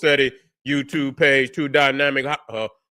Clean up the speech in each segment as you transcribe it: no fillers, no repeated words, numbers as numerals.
SETI YouTube page, two dynamic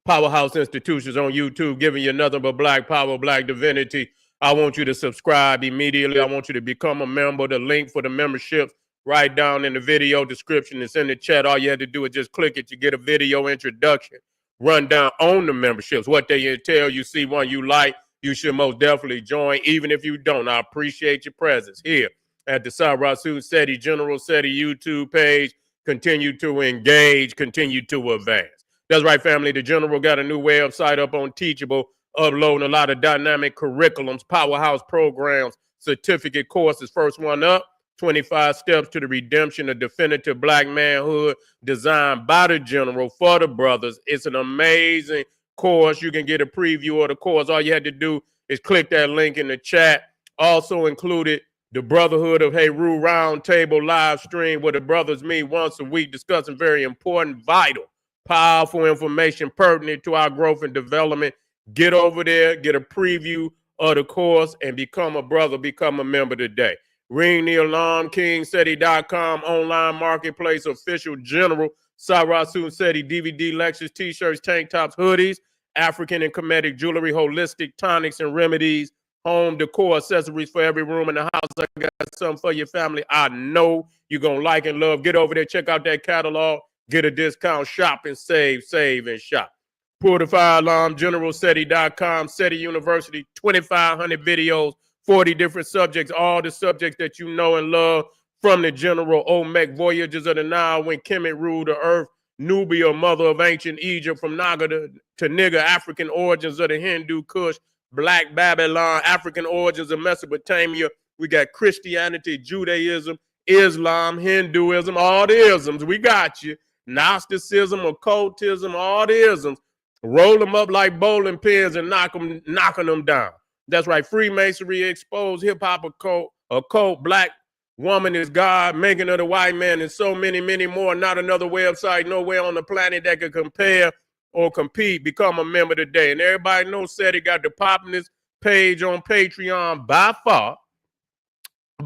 powerhouse institutions on YouTube, giving you nothing but black power, black divinity. I want you to subscribe immediately. I want you to become a member. The link for the memberships right down in the video description. It's in the chat. All you have to do is just click it. You get a video introduction, rundown on the memberships, what they entail. You see one you like, you should most definitely join. Even if you don't, I appreciate your presence here at the Sarasu SETI General SETI YouTube page. Continue to engage, continue to advance. That's right, family. The General got a new website up on Teachable, uploading a lot of dynamic curriculums, powerhouse programs, certificate courses. First one up, 25 Steps to the Redemption of Definitive Black Manhood, designed by the General for the brothers. It's an amazing course. You can get a preview of the course. All you had to do is click that link in the chat. Also included the Brotherhood of Heru Roundtable live stream, where the brothers meet once a week discussing very important, vital, powerful information pertinent to our growth and development. Get over there, get a preview of the course, and become a brother, become a member today. Ring the alarm, KingSeti.com, online marketplace, official General Sarasu SETI DVD lectures, t-shirts, tank tops, hoodies, African and Kemetic jewelry, holistic tonics and remedies, home decor accessories for every room in the house. I got something for your family I know you're going to like and love. Get over there, check out that catalog, get a discount, shop and save, and shop. Pull the fire alarm, GeneralSeti.com, SETI University, 2,500 videos, 40 different subjects, all the subjects that you know and love, from the General Olmec, Voyages of the Nile, when Kemet ruled the earth, Nubia, mother of ancient Egypt, from Naga to Nigger, African origins of the Hindu Kush, Black Babylon, African origins of Mesopotamia. We got Christianity, Judaism, Islam, Hinduism, all the isms. We got you. Gnosticism, occultism, all the isms. Roll them up like bowling pins and knocking them down. That's right. Freemasonry, exposed, hip-hop, occult, black woman is God, making of the white man, and so many, many more. Not another website nowhere on the planet that could compare or compete. Become a member today. And everybody knows SETI got the poppinest page on Patreon by far.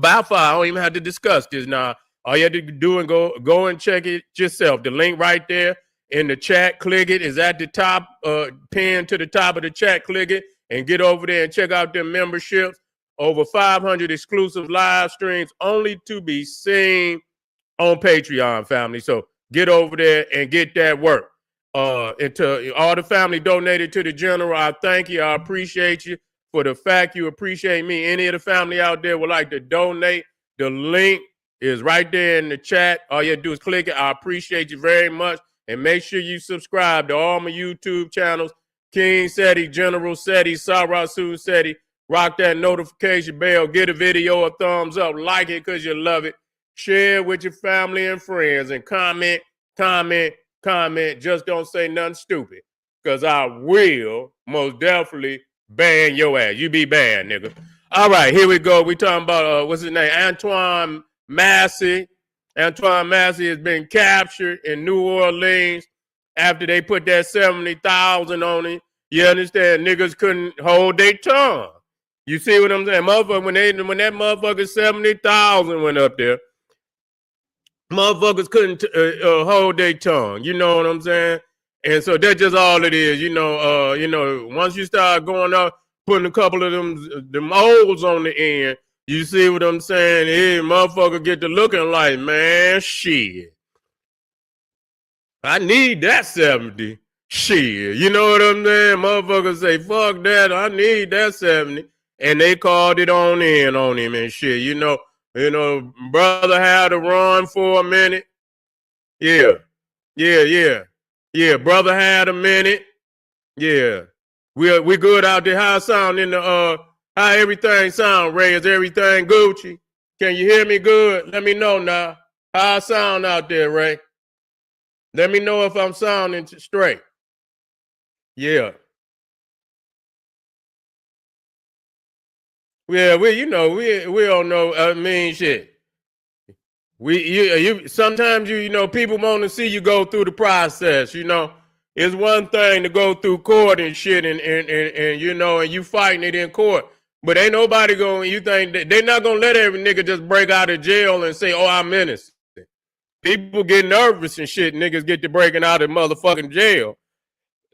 I don't even have to discuss this now. All you have to do and go and check it yourself. The link right there in the chat, click it. Is at the top, pinned to the top of the chat. Click it and get over there and check out their memberships. Over 500 exclusive live streams only to be seen on Patreon, family. So get over there and get that work. And to all the family donated to the General, I thank you. I appreciate you for the fact you appreciate me. Any of the family out there would like to donate, the link is right there in the chat. All you have to do is click it. I appreciate you very much. And make sure you subscribe to all my YouTube channels, King SETI, General SETI, Sarasu SETI. Rock that notification bell. Get a video a thumbs up. Like it because you love it. Share it with your family and friends. And comment. Just don't say nothing stupid, because I will most definitely ban your ass. You be banned, nigga. All right, here we go. We talking about, what's his name? Antoine Massie. Antoine Massie has been captured in New Orleans after they put that 70,000 on him. You understand? Niggas couldn't hold their tongue. You see what I'm saying? Motherfucker, when that motherfucker 70,000 went up there, motherfuckers couldn't hold their tongue. You know what I'm saying? And so that's just all it is. You know, once you start going up, putting a couple of them O's on the end, you see what I'm saying? Hey, motherfucker get to looking like, man, shit. I need that 70. Shit. You know what I'm saying? Motherfuckers say, fuck that. I need that 70. And they called it on in on him and shit. You know, brother had to run for a minute. Yeah. Brother had a minute. Yeah. We good out there. How sound in the how everything sound, Ray? Is everything Gucci? Can you hear me good? Let me know now. How I sound out there, Ray? Let me know if I'm sounding straight. Yeah. Yeah, we don't know. I mean, shit. Sometimes people want to see you go through the process. It's one thing to go through court and shit, and you fighting it in court, but ain't nobody going. You think that they're not gonna let every nigga just break out of jail and say, "Oh, I'm innocent." People get nervous and shit. Niggas get to breaking out of motherfucking jail.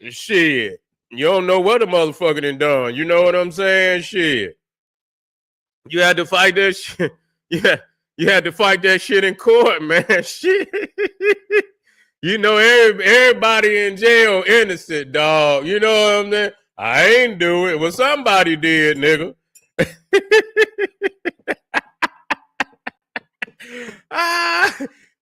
Shit. You don't know what a motherfucker done. You know what I'm saying? Shit. You had to fight that shit. Yeah. You had to fight that shit in court, man. Shit. You know, everybody in jail innocent, dog. You know what I'm saying? I ain't do it. Well, somebody did, nigga.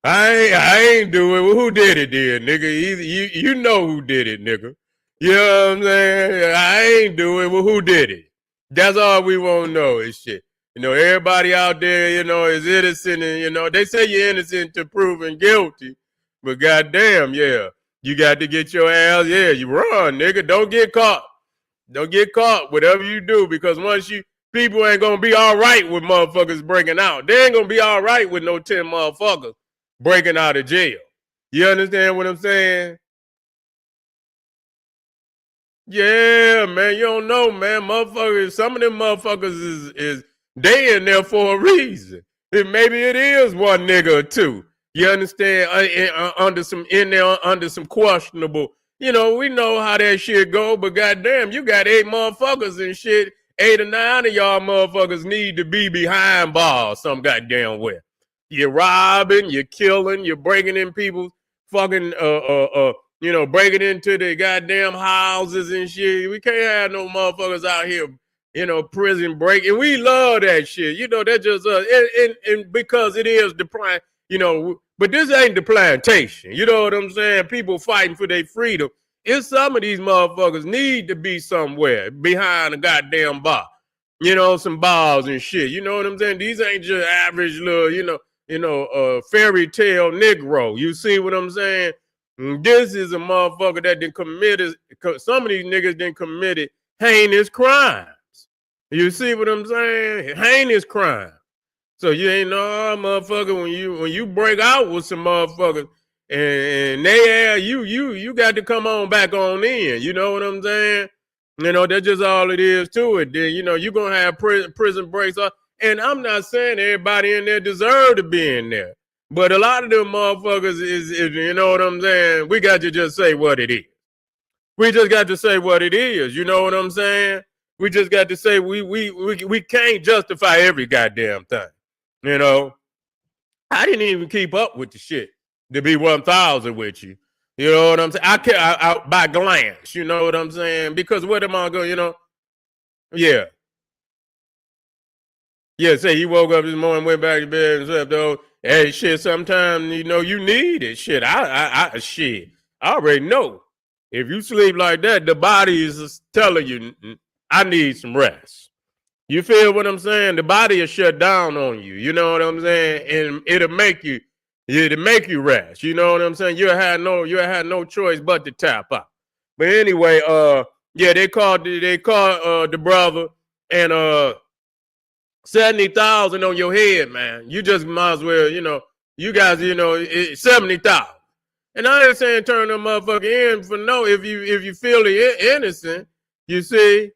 I ain't do it. Well, who did it then, nigga? Either you know who did it, nigga. You know what I'm saying? I ain't do it. Well, who did it? That's all we won't know is shit. You know, everybody out there, you know, is innocent, and you know, they say you're innocent to proven guilty. But goddamn, yeah, you got to get your ass, yeah, you run, nigga. Don't get caught. Don't get caught, whatever you do, because once people ain't gonna be all right with motherfuckers breaking out. They ain't gonna be all right with no 10 motherfuckers breaking out of jail. You understand what I'm saying? Yeah, man, you don't know, man. Motherfuckers, some of them motherfuckers is they in there for a reason. Maybe it is one nigga or two. You understand? Under some questionable. You know, we know how that shit go, but goddamn, you got 8 motherfuckers and shit. 8 or 9 of y'all motherfuckers need to be behind bars some goddamn way. You're robbing, you're killing, you're breaking in people's fucking you know, breaking into the goddamn houses and shit. We can't have no motherfuckers out here, you know, prison breaking. We love that shit. You know, that's just us. And because it is the plan, you know, but this ain't the plantation. You know what I'm saying? People fighting for their freedom. It's some of these motherfuckers need to be somewhere behind a goddamn bar. You know, some bars and shit. You know what I'm saying? These ain't just average little, fairy tale Negro. You see what I'm saying? This is a motherfucker that done committed, some of these niggas done committed heinous crimes. You see what I'm saying? Heinous crime. So you ain't know, motherfucker, when you break out with some motherfuckers and they you got to come on back on in. You know what I'm saying? You know, that's just all it is to it. Then, you know, you're going to have prison breaks. And I'm not saying everybody in there deserve to be in there. But a lot of them motherfuckers is, you know what I'm saying? We got to just say what it is. We just got to say what it is. You know what I'm saying? We just got to say we can't justify every goddamn thing. You know? I didn't even keep up with the shit to be 1,000 with you. You know what I'm saying? I by glance, you know what I'm saying? Because what am I going, you know? Yeah. Yeah, say he woke up this morning, went back to bed and slept, though. Hey, shit, sometimes, you know, you need it. Shit, I already know. If you sleep like that, the body is telling you, I need some rest. You feel what I'm saying? The body will shut down on you. You know what I'm saying? And it'll make you rest. You know what I'm saying? You had no choice but to tap out. But anyway, yeah, they called the brother and 70,000 on your head, man. You just might as well, you know, you guys, you know, 70,000. And I ain't saying turn them motherfucker in for no, if you feel innocent, you see,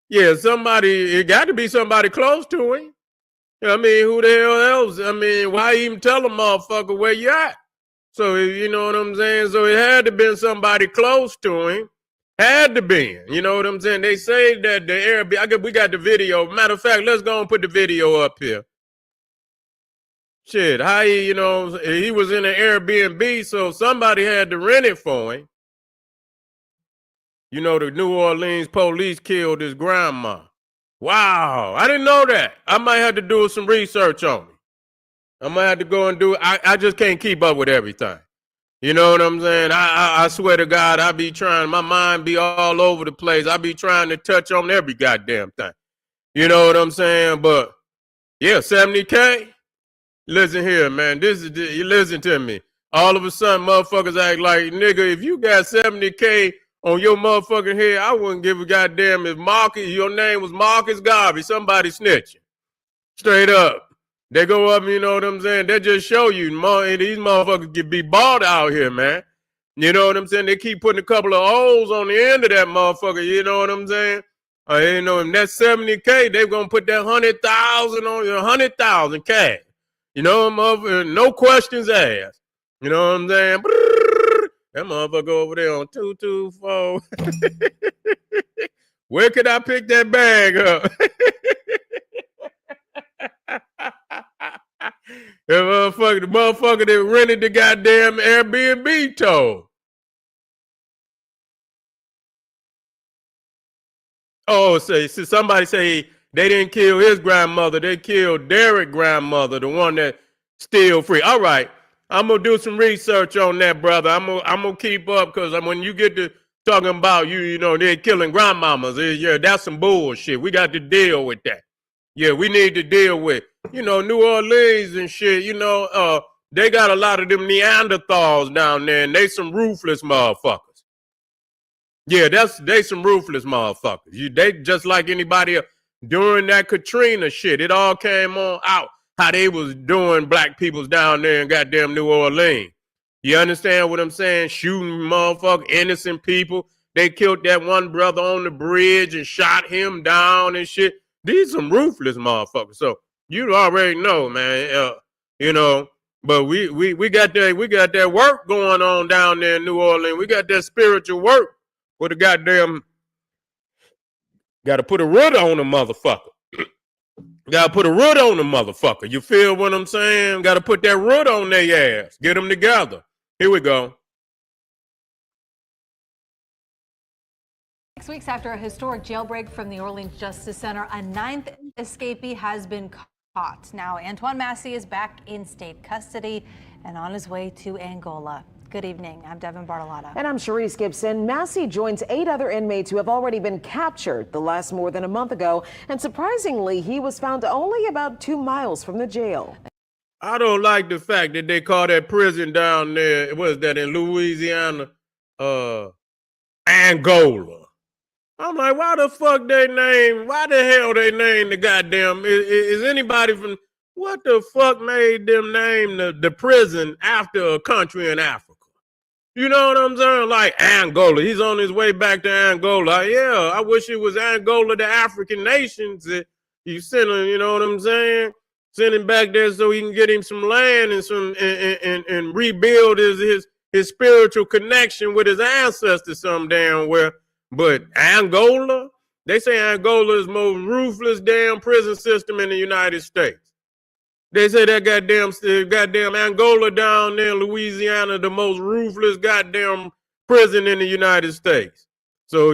yeah, it got to be somebody close to him. I mean, who the hell else? I mean, why even tell a motherfucker where you at? So, you know what I'm saying? So it had to been somebody close to him. Had to be. You know what I'm saying? They say that the Airbnb, we got the video. Matter of fact, let's go and put the video up here. Shit, how he was in an Airbnb, so somebody had to rent it for him. You know, the New Orleans police killed his grandma. Wow, I didn't know that. I might have to do some research on it. I might have to go and do it. I just can't keep up with everything. You know what I'm saying? I swear to God, I be trying, my mind be all over the place. I be trying to touch on every goddamn thing. You know what I'm saying? But yeah, 70K. Listen here, man. You listen to me. All of a sudden, motherfuckers act like, nigga, if you got 70K on your motherfucking head, I wouldn't give a goddamn if your name was Marcus Garvey, somebody snitching. Straight up. They go up, you know what I'm saying? They just show you, these motherfuckers can be bought out here, man. You know what I'm saying? They keep putting a couple of O's on the end of that motherfucker, you know what I'm saying? You know, and that 70K, they're going to put that 100,000 on you, 100,000 cash. You know, no questions asked. You know what I'm saying? That motherfucker over there on 224. Where could I pick that bag up? The motherfucker that rented the goddamn Airbnb told. Oh, somebody say they didn't kill his grandmother. They killed Derek's grandmother, the one that still free. All right. I'm going to do some research on that, brother. I'm gonna keep up because when you get to talking about they're killing grandmamas, yeah, that's some bullshit. We got to deal with that. Yeah, we need to deal with, New Orleans and shit, they got a lot of them Neanderthals down there, and they some ruthless motherfuckers. Yeah, they some ruthless motherfuckers. They just like anybody else. During that Katrina shit, it all came on out how they was doing black peoples down there in goddamn New Orleans. You understand what I'm saying? Shooting motherfucking innocent people. They killed that one brother on the bridge and shot him down and shit. These some ruthless motherfuckers. So you already know, man. But we got that work going on down there in New Orleans. We got that spiritual work. With a goddamn, got to put a root on a motherfucker. Got to put a root on the motherfucker. You feel what I'm saying? Got to put that root on their ass. Get them together. Here we go. 6 weeks after a historic jailbreak from the Orleans Justice Center, a 9th escapee has been caught. Now, Antoine Massie is back in state custody and on his way to Angola. Good evening. I'm Devin Bartolotta. And I'm Sharice Gibson. Massey joins 8 other inmates who have already been captured the last more than a month ago. And surprisingly, he was found only about 2 miles from the jail. I don't like the fact that they call that prison down there, what is that, in Louisiana, Angola. I'm like, why the hell they name the goddamn, is anybody from, what the fuck made them name the prison after a country in Africa? You know what I'm saying? Like Angola. He's on his way back to Angola. Yeah, I wish it was Angola, the African nations. You send him, you know what I'm saying? Send him back there so he can get him some land and rebuild his spiritual connection with his ancestors some damn where. But Angola, they say Angola is the most ruthless damn prison system in the United States. They say that goddamn Angola down there in Louisiana, the most ruthless goddamn prison in the United States. So,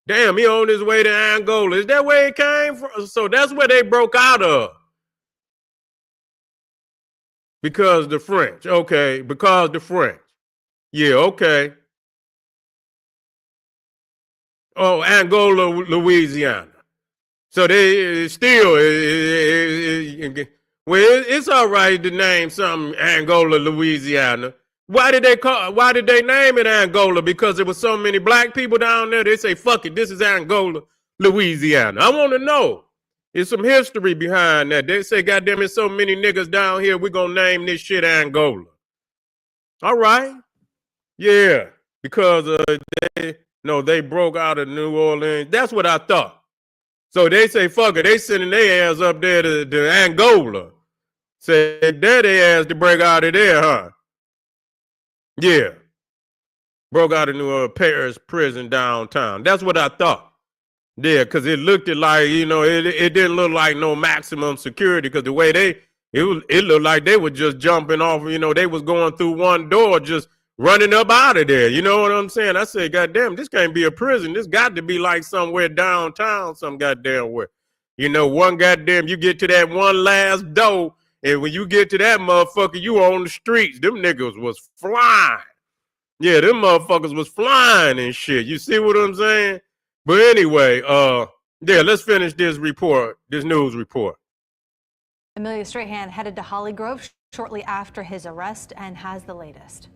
damn, he on his way to Angola. Is that where he came from? So that's where they broke out of. Because the French. Okay, because the French. Yeah, okay. Oh, Angola, Louisiana. So they still, it's all right to name something Angola, Louisiana. Why did they name it Angola? Because there were so many black people down there. They say, fuck it, this is Angola, Louisiana. I want to know. There's some history behind that. They say, goddamn, there's so many niggas down here, we're going to name this shit Angola. All right. Yeah, because they broke out of New Orleans. That's what I thought. So they say, fuck it, they sending their ass up there to Angola. Say, daddy ass to break out of there, huh? Yeah. Broke out of New Paris prison downtown. That's what I thought. Yeah, because it looked like, it didn't look like no maximum security because the way it looked like they were just jumping off, they was going through one door just running up out of there. You know what I'm saying? I said, goddamn, this can't be a prison. This got to be like somewhere downtown, some goddamn where. One goddamn, you get to that one last door, and when you get to that motherfucker, you on the streets. Them niggas was flying. Yeah, them motherfuckers was flying and shit. You see what I'm saying? But anyway, let's finish this news report. Amelia Strahan headed to Holly Grove shortly after his arrest and has the latest.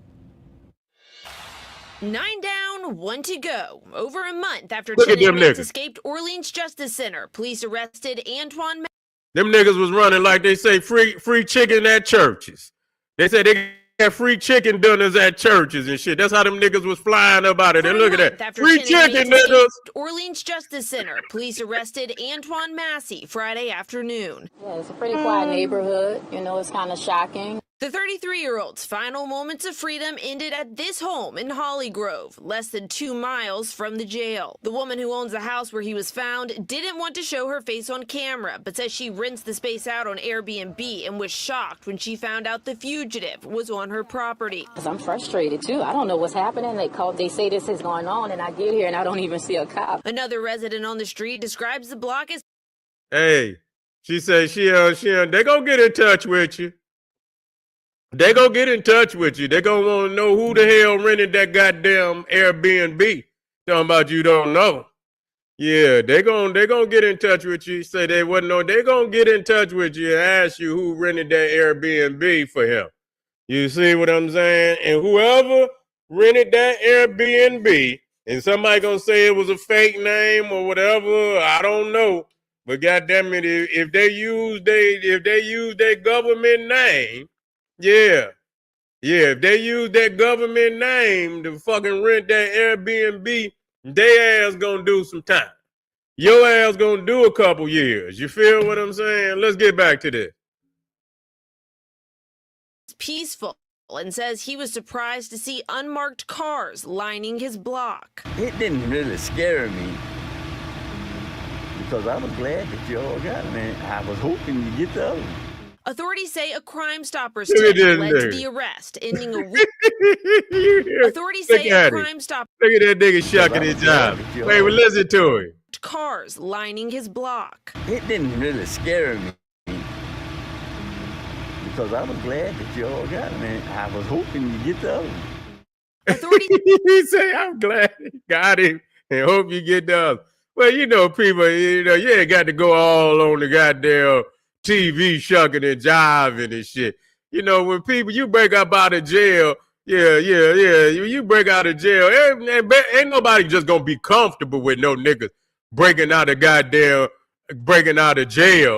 9 down, 1 to go. Over a month after 10 inmates escaped Orleans Justice Center, police arrested Antoine Massie. Them niggas was running like they say free chicken at churches. They say they got free chicken dinners at churches and shit. That's how them niggas was flying up out of there. Look at that. Free chicken niggas. Orleans Justice Center, police arrested Antoine Massie Friday afternoon. Yeah, it's a pretty quiet neighborhood. It's kind of shocking. The 33-year-old's final moments of freedom ended at this home in Holly Grove, less than 2 miles from the jail. The woman who owns the house where he was found didn't want to show her face on camera, but says she rents the space out on Airbnb and was shocked when she found out the fugitive was on her property. Because I'm frustrated, too. I don't know what's happening. They say this is going on, and I get here, and I don't even see a cop. Another resident on the street describes the block as... Hey, she says they gonna get in touch with you. They gonna get in touch with you. They gonna want to know who the hell rented that goddamn Airbnb. Talking about you don't know. Yeah, they gonna get in touch with you. Say they wouldn't know. They gonna get in touch with you and ask you who rented that Airbnb for him. You see what I'm saying? And whoever rented that Airbnb, and somebody gonna say it was a fake name or whatever, I don't know. But goddamn it, if they use their government name. Yeah, if they use that government name to fucking rent that Airbnb, their ass gonna do some time. Your ass gonna do a couple years. You feel what I'm saying? Let's get back to this. Peaceful and says he was surprised to see unmarked cars lining his block. It didn't really scare me because I was glad that you all got me. I was hoping you get the other one. Authorities say a Crime Stoppers team led to the arrest, ending a week. Authorities say a Crime Stoppers. Look at that nigga shucking his job. Wait, well, listen to him. Cars lining his block. It didn't really scare me because I was glad that you all got me. I was hoping you get the other one. Authorities. He say, I'm glad he got him and hope you get the other. Well, you know, people, you ain't got to go all on the goddamn TV shucking and jiving and shit. You know, when people, you break up out of jail, you break out of jail, ain't nobody just gonna be comfortable with no niggas breaking out of jail.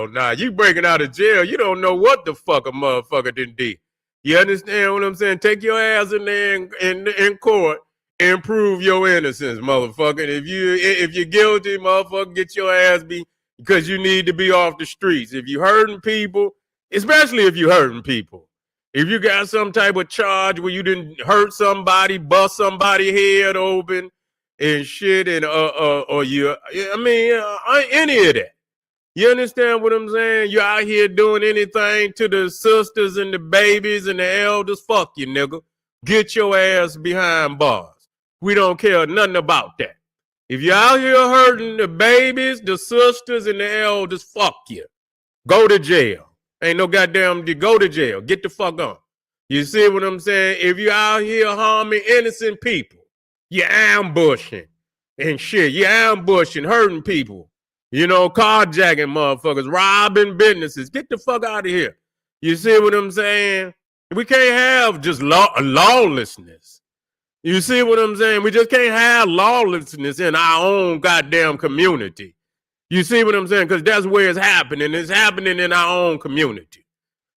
Nah, you breaking out of jail, you don't know what the fuck a motherfucker done did. You understand what I'm saying? Take your ass in there in court and prove your innocence, motherfucker. If you're guilty, motherfucker, get your ass beat. Because you need to be off the streets. If you hurting people, especially if you hurting people, if you got some type of charge where you didn't hurt somebody, bust somebody head open and shit, and any of that. You understand what I'm saying? You're out here doing anything to the sisters and the babies and the elders. Fuck you, nigga. Get your ass behind bars. We don't care nothing about that. If you're out here hurting the babies, the sisters, and the elders, fuck you. Go to jail. Ain't no goddamn, go to jail. Get the fuck on. You see what I'm saying? If you're out here harming innocent people, you're ambushing and shit. You're ambushing, hurting people. You know, carjacking motherfuckers, robbing businesses. Get the fuck out of here. You see what I'm saying? We can't have just lawlessness. You see what I'm saying? We just can't have lawlessness in our own goddamn community. You see what I'm saying? Because that's where it's happening. It's happening in our own community.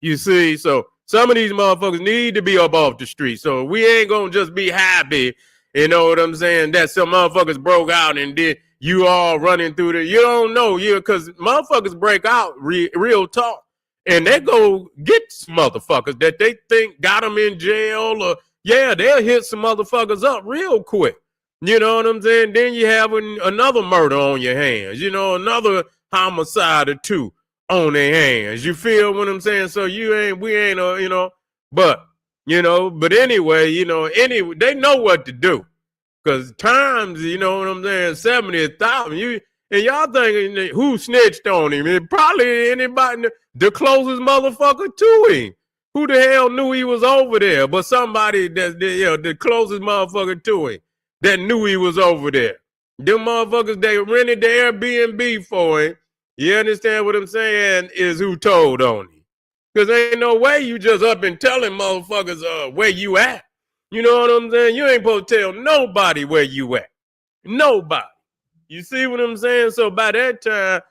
You see? So some of these motherfuckers need to be up off the street. So we ain't going to just be happy, you know what I'm saying, that some motherfuckers broke out and then you all running through the, you don't know, because motherfuckers break out, real talk, and they go get some motherfuckers that they think got them in jail or, yeah, they'll hit some motherfuckers up real quick. You know what I'm saying? Then you have another murder on your hands. You know, another homicide or two on their hands. You feel what I'm saying? So we ain't, but anyway, they know what to do. Because times, you know what I'm saying, 70,000. And y'all thinking who snitched on him? It probably anybody, the closest motherfucker to him. Who the hell knew he was over there? But somebody the closest motherfucker to him that knew he was over there. Them motherfuckers they rented the Airbnb for him. You understand what I'm saying? Is who told on him. Because ain't no way you just up and telling motherfuckers where you at. You know what I'm saying? You ain't supposed to tell nobody where you at. Nobody. You see what I'm saying? So by that time,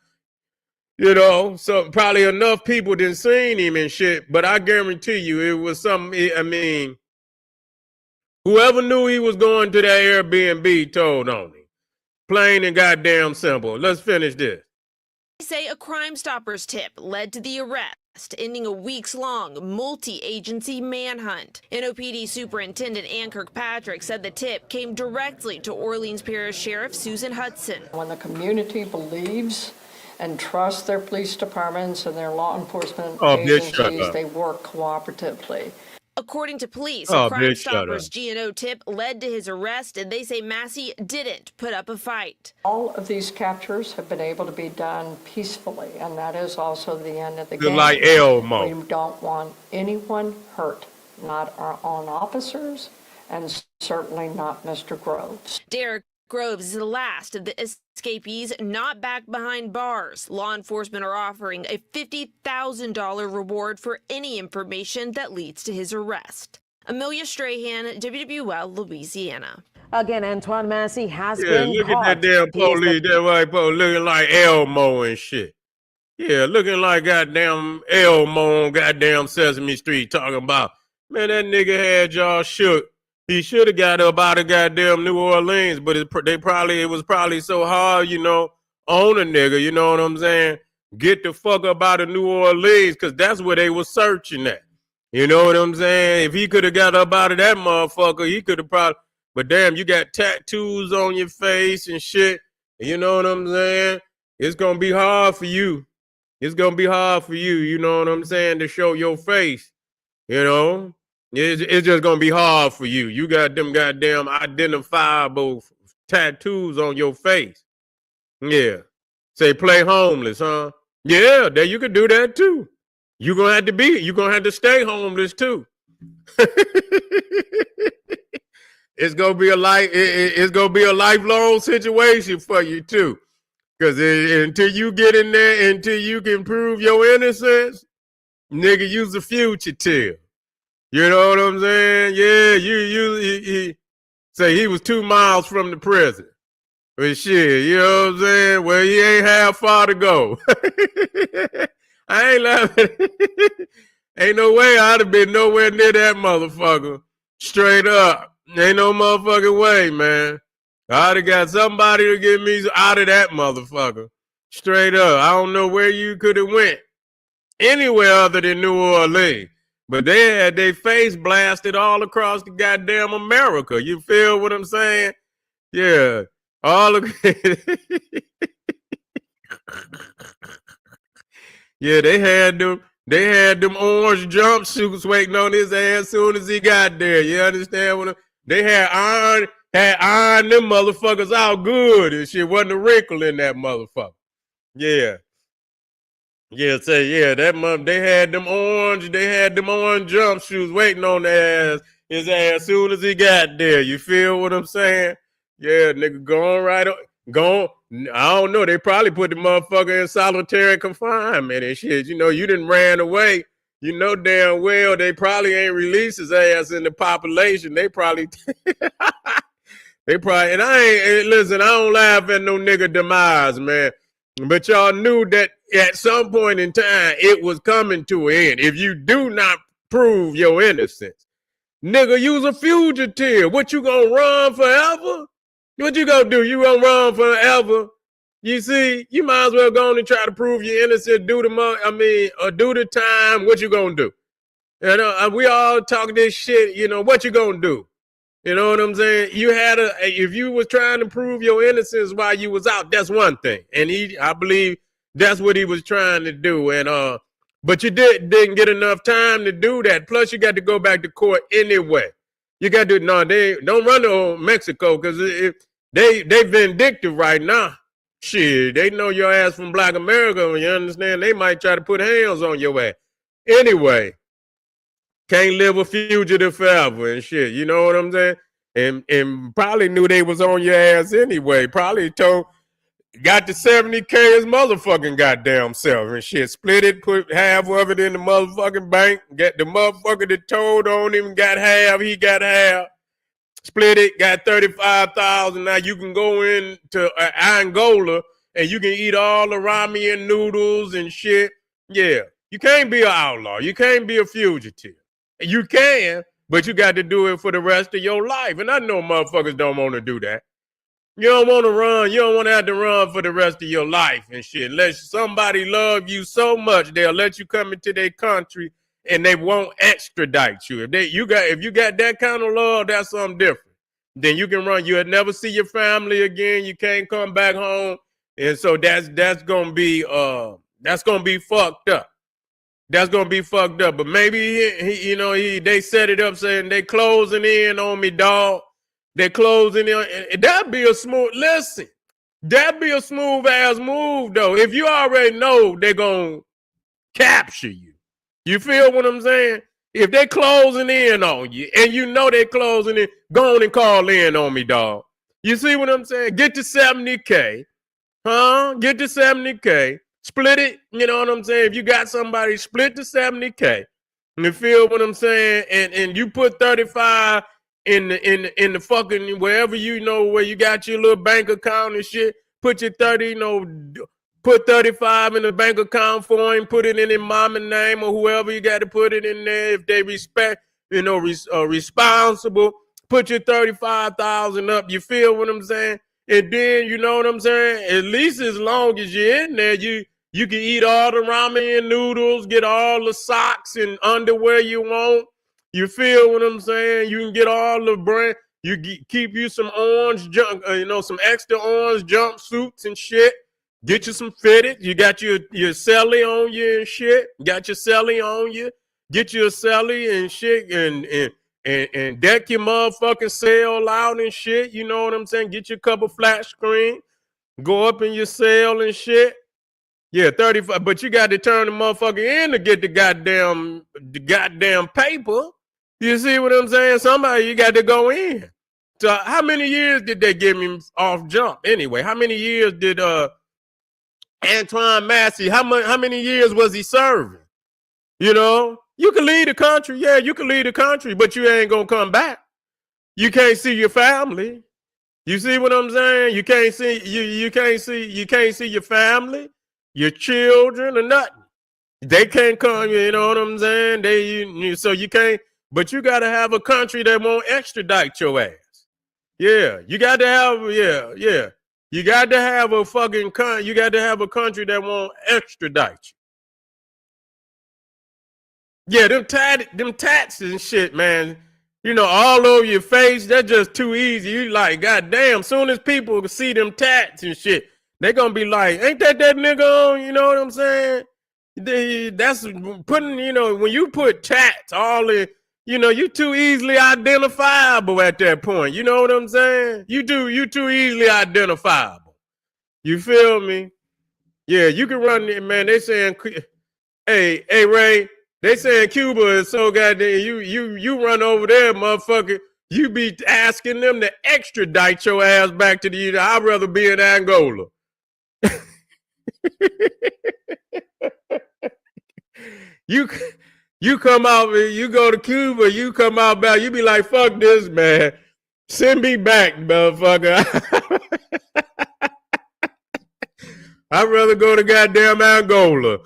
so probably enough people didn't seen him and shit, but I guarantee you it was whoever knew he was going to that Airbnb told on him. Plain and goddamn simple. Let's finish this. They say a Crime Stoppers tip led to the arrest, ending a weeks-long multi-agency manhunt. NOPD Superintendent Ann Kirkpatrick said the tip came directly to Orleans Parish Sheriff Susan Hudson. When the community believes and trusts their police departments and their law enforcement agencies, they work cooperatively. According to police, a Crime Stoppers GNO tip led to his arrest, and they say Massey didn't put up a fight. All of these captures have been able to be done peacefully, and that is also the end of the game. Like Elmo. We don't want anyone hurt, not our own officers, and certainly not Mr. Groves. Derek Groves is the last of the escapees not back behind bars. Law enforcement are offering a $50,000 reward for any information that leads to his arrest. Amelia Strahan, WWL, Louisiana. Again, Antoine Massie has been look caught. At that damn police, that white police looking like Elmo and shit. Yeah, looking like goddamn Elmo on goddamn Sesame Street talking about, man, that nigga had y'all shook. He should have got up out of goddamn New Orleans, but it was probably so hard, you know, on a nigga, you know what I'm saying? Get the fuck up out of New Orleans, because that's where they was searching at. You know what I'm saying? If he could have got up out of that motherfucker, he could have probably, but damn, you got tattoos on your face and shit. You know what I'm saying? It's going to be hard for you. It's going to be hard for you, you know what I'm saying, to show your face, you know? It's just going to be hard for you. You got them goddamn identifiable tattoos on your face. Yeah. Say play homeless, huh? Yeah, there you could do that too. You're going to have to stay homeless too. It's going to be a lifelong situation for you too. Because until you get in there, until you can prove your innocence, nigga, you's a fugitive. You know what I'm saying? Yeah, he say he was 2 miles from the prison. But shit, you know what I'm saying? Well, he ain't half far to go. I ain't laughing. Ain't no way I'd have been nowhere near that motherfucker. Straight up. Ain't no motherfucking way, man. I'd have got somebody to get me out of that motherfucker. Straight up. I don't know where you could have went. Anywhere other than New Orleans. But they had their face blasted all across the goddamn America. You feel what I'm saying? Yeah. All of yeah, they had them orange jumpsuits waiting on his ass as soon as he got there. You understand what they had iron them motherfuckers out good and shit. Wasn't a wrinkle in that motherfucker. Yeah. Yeah, they had them orange jumpsuits waiting on his ass as soon as he got there. You feel what I'm saying? Yeah, nigga, go. I don't know. They probably put the motherfucker in solitary confinement and shit. You know, you done ran away. You know damn well they probably ain't released his ass in the population. They probably, and listen, I don't laugh at no nigga demise, man. But y'all knew that at some point in time, it was coming to an end. If you do not prove your innocence, nigga, you's a fugitive. What, you gonna run forever? What you gonna do? You gonna run forever? You see, you might as well go on and try to prove you're innocent, do the time. What you gonna do? You know, we all talk this shit, you know, what you gonna do? You know what I'm saying? If you was trying to prove your innocence while you was out, that's one thing. And I believe that's what he was trying to do. And but you didn't get enough time to do that. Plus, you got to go back to court anyway. You got to they don't run to Mexico because they vindictive right now. Shit, they know your ass from Black America. You understand? They might try to put hands on your ass. Anyway. Can't live a fugitive forever and shit. You know what I'm saying? And probably knew they was on your ass anyway. Probably got the 70K his motherfucking goddamn self and shit. Split it, put half of it in the motherfucking bank. Get the motherfucker that told on him, got half, he got half. Split it, got 35,000. Now you can go into Angola and you can eat all the ramen noodles and shit. Yeah, you can't be an outlaw. You can't be a fugitive. You can, but you got to do it for the rest of your life. And I know motherfuckers don't want to do that. You don't want to run. You don't want to have to run for the rest of your life and shit. Unless somebody love you so much, they'll let you come into their country and they won't extradite you. If you got that kind of love, that's something different. Then you can run. You'll never see your family again. You can't come back home. And so that's gonna be fucked up. That's gonna be fucked up. But maybe they set it up saying they closing in on me, dog. They closing in. That'd be a smooth ass move though. If you already know they're gonna capture you. You feel what I'm saying? If they closing in on you and you know they closing in, go on and call in on me, dog. You see what I'm saying? Get to 70K. Get to 70K. Split it, you know what I'm saying? If you got somebody, split the 70K. You feel what I'm saying? And you put 35 in the fucking wherever where you got your little bank account and shit. Put your 30, put 35 in the bank account for him. Put it in his mama's name or whoever you got to put it in there. If they responsible, put your 35,000 up. You feel what I'm saying? And then you know what I'm saying. At least as long as you're in there, you can eat all the ramen and noodles, get all the socks and underwear you want. You feel what I'm saying? You can get all the brand. Keep you some orange junk, some extra orange jumpsuits and shit. Get you some fitted. You got your celly on you and shit. Got your celly on you. Get you a celly and shit and deck your motherfucking cell out and shit. You know what I'm saying? Get you a couple flat screen. Go up in your cell and shit. Yeah, 35. But you got to turn the motherfucker in to get the goddamn paper. You see what I'm saying? Somebody, you got to go in. So how many years did they give him off jump? Anyway, how many years did Antoine Massie, how many years was he serving? You know, you can leave the country. Yeah, you can leave the country, but you ain't gonna come back. You can't see your family. You see what I'm saying? You can't see your family, your children, or nothing. They can't come, you know what I'm saying? So you can't, but you gotta have a country that won't extradite your ass. Yeah, you got to have, yeah. You got to have a fucking you got to have a country that won't extradite you. Yeah, them tats and shit, man. You know, all over your face, that's just too easy. You like, goddamn, soon as people see them tats and shit, they gonna be like, ain't that nigga on? You know what I'm saying? That's putting, when you put tats all in, you too easily identifiable at that point. You know what I'm saying? You too easily identifiable. You feel me? Yeah, you can run it, man. They saying, hey, Ray, they saying Cuba is so goddamn, you run over there, motherfucker. You be asking them to extradite your ass back to the United. I'd rather be in Angola. You come out, you go to Cuba, you come out back, you be like, fuck this, man. Send me back, motherfucker. I'd rather go to goddamn Angola.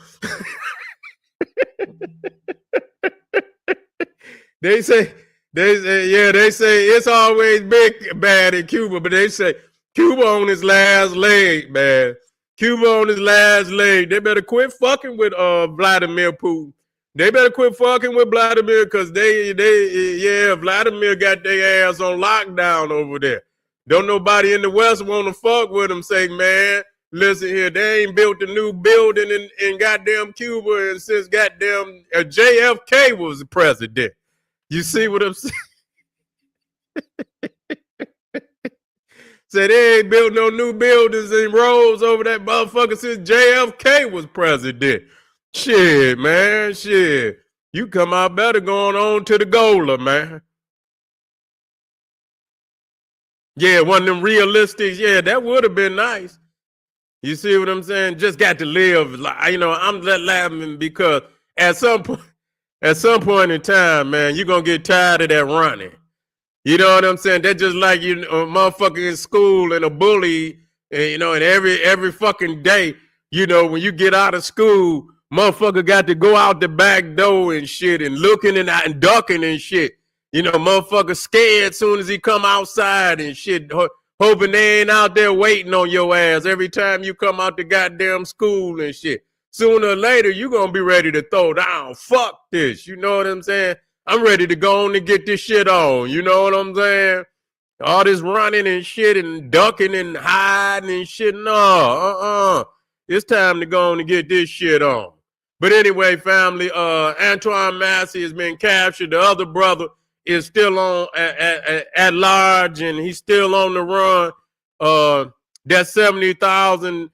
They say it's always big bad in Cuba, but they say Cuba on his last leg, man. Cuba on his last leg. They better quit fucking with Vladimir Putin. They better quit fucking with Vladimir because Vladimir got their ass on lockdown over there. Don't nobody in the West want to fuck with them. Say, man, listen here, they ain't built a new building in goddamn Cuba and since goddamn JFK was the president. You see what I'm saying? Say they ain't built no new buildings and roads over that motherfucker since JFK was president. Shit, man, shit. You come out better going on to the Gola, man. Yeah, one of them realistic, yeah, that would have been nice. You see what I'm saying? Just got to live, I'm just laughing because at some point in time, man, you're going to get tired of that running. You know what I'm saying? That's just like a motherfucker in school and a bully, and every fucking day, when you get out of school, motherfucker got to go out the back door and shit and looking and ducking and shit. Motherfucker scared as soon as he come outside and shit, hoping they ain't out there waiting on your ass every time you come out the goddamn school and shit. Sooner or later, you going to be ready to throw down. Fuck this. You know what I'm saying? I'm ready to go on and get this shit on. You know what I'm saying? All this running and shit and ducking and hiding and shit. No, It's time to go on and get this shit on. But anyway, family, Antoine Massie has been captured. The other brother is still on at large, and he's still on the run. That 70,000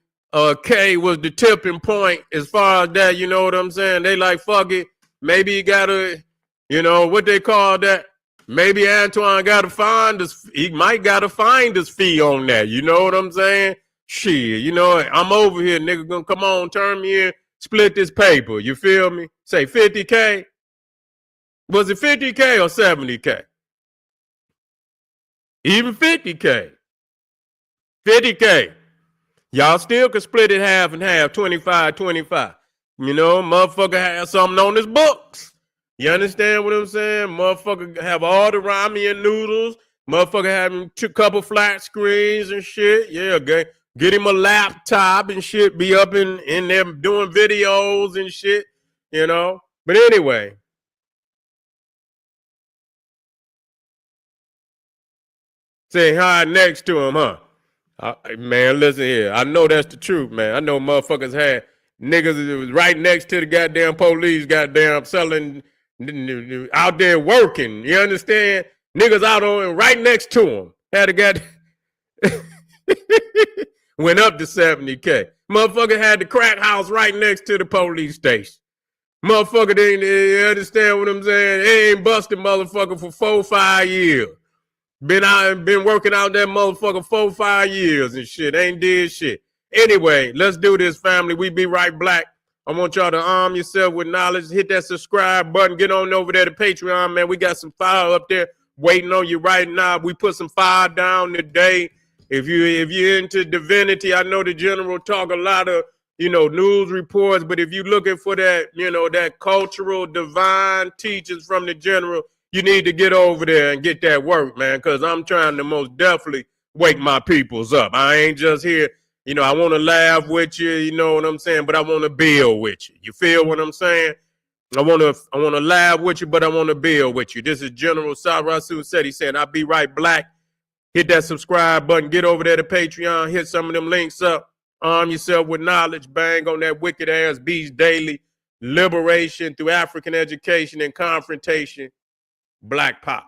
K was the tipping point as far as that. You know what I'm saying? They like, fuck it. Maybe he got to, you know, what they call that? Maybe Antoine got to find us. He might got to find his fee on that. You know what I'm saying? Shit, you know, I'm over here, nigga. Gonna come on, turn me in, split this paper. You feel me? Say 50K. Was it 50K or 70K? Even 50K. 50K. Y'all still could split it half and half, 25-25. You know, motherfucker has something on his books. You understand what I'm saying? Motherfucker have all the ramen noodles. Motherfucker having a couple flat screens and shit. Yeah, get him a laptop and shit. Be up in there doing videos and shit, you know. But anyway. Saying hi next to him, huh? Man, listen here. I know that's the truth, man. I know motherfuckers had niggas that was right next to the goddamn police, goddamn selling, out there working. You understand? Niggas out on right next to him. Had a goddamn went up to 70K. Motherfucker had the crack house right next to the police station. Motherfucker didn't, you understand what I'm saying? They ain't busted motherfucker for 4-5 years. Been working out that motherfucker 4-5 years and shit. Ain't did shit. Anyway, let's do this, family. We be right black. I want y'all to arm yourself with knowledge. Hit that subscribe button. Get on over there to Patreon, man. We got some fire up there waiting on you right now. We put some fire down today. If you're into divinity, I know the general talk a lot of, you know, news reports, but if you're looking for that, you know, that cultural divine teachings from the general, you need to get over there and get that work, man, because I'm trying to most definitely wake my peoples up. I ain't just here, you know, I want to laugh with you, you know what I'm saying, but I want to build with you. You feel what I'm saying? I want to laugh with you, but I want to build with you. This is General Sarasu said. He said, I'll be right black. Hit that subscribe button. Get over there to Patreon. Hit some of them links up. Arm yourself with knowledge. Bang on that wicked ass beast daily. Liberation through African education and confrontation. Black Pop.